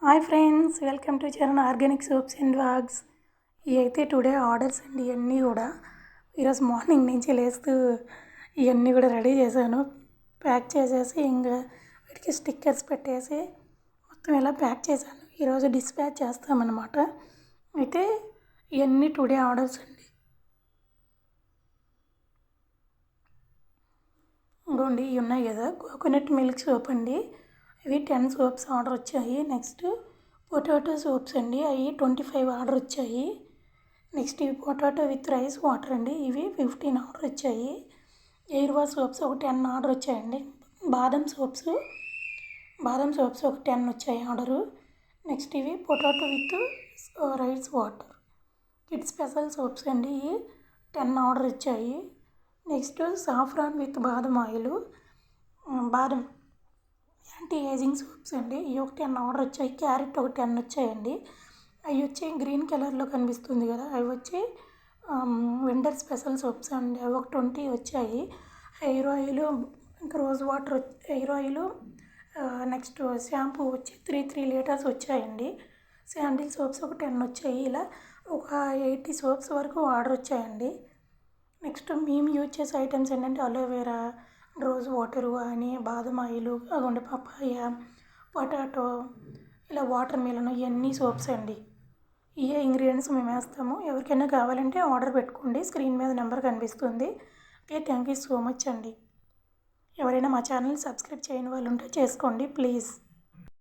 Hi friends, welcome to Charan organic soaps and vlogs. ఇవి అయితే today orders అండి. ఇవన్నీ కూడా ఈరోజు మార్నింగ్ నుంచి లేస్తూ ఇవన్నీ కూడా రెడీ చేశాను. ప్యాక్ చేసేసి ఇంకా వీటికి స్టిక్కర్స్ పెట్టేసి మొత్తం ఇలా ప్యాక్ చేశాను. ఈరోజు డిస్పాచ్ చేస్తామన్నమాట. అయితే ఇవన్నీ టుడే ఆర్డర్స్ అండి. ఇంకోండి ఇవి ఉన్నాయి కదా, కోకోనట్ మిల్క్ సోప్ అండి. ఇవి 10 సోప్స్ ఆర్డర్ వచ్చాయి. నెక్స్ట్ పొటాటో సోప్స్ అండి, అవి 25 ఆర్డర్ వచ్చాయి. నెక్స్ట్ ఇవి పొటాటో విత్ రైస్ వాటర్ అండి, ఇవి 15 ఆర్డర్ వచ్చాయి. ఎయిర్ వాష్ సోప్స్ ఒక 10 ఆర్డర్ వచ్చాయండి. బాదం సోప్స్ ఒక 10 వచ్చాయి ఆర్డరు. నెక్స్ట్ ఇవి potato with rice water kids special soaps అండి, ఇవి 10 ఆర్డర్ వచ్చాయి. నెక్స్ట్ సాఫ్రాన్ విత్ బాదం ఆయిల్, బాదం యాంటీ ఏజింగ్ సోప్స్ అండి, ఇవి ఒక 10 ఆర్డర్ వచ్చాయి. క్యారెట్ ఒక 10 వచ్చాయండి. అవి వచ్చి గ్రీన్ కలర్లో కనిపిస్తుంది కదా, అవి వచ్చి వింటర్ స్పెషల్ సోప్స్ అండి, అవి ఒక 20 వచ్చాయి. హెయిర్ ఆయిల్ ఇంకా rose water hair oil, next shampoo వచ్చి 3 లీటర్స్ వచ్చాయండి. శాండిల్ సోప్స్ ఒక 10 వచ్చాయి. ఇలా ఒక 80 సోప్స్ వరకు ఆర్డర్ వచ్చాయండి. నెక్స్ట్ మేము యూజ్ చేసే ఐటమ్స్ ఏంటంటే అలోవెరా, రోజ్ వాటరు అని, బాదం ఆయిల్, అదిగోండి పపాయ, పొటాటో, ఇలా వాటర్ మిలన్, ఇవన్నీ సోప్స్ అండి. ఇవే ఇంగ్రీడియంట్స్ మేము వేస్తాము. ఎవరికైనా కావాలంటే ఆర్డర్ పెట్టుకోండి. స్క్రీన్ మీద నెంబర్ కనిపిస్తుంది. Okay, thank you so much అండి. ఎవరైనా మా ఛానల్ సబ్స్క్రైబ్ చేయని వాళ్ళు ఉంటే చేసుకోండి ప్లీజ్.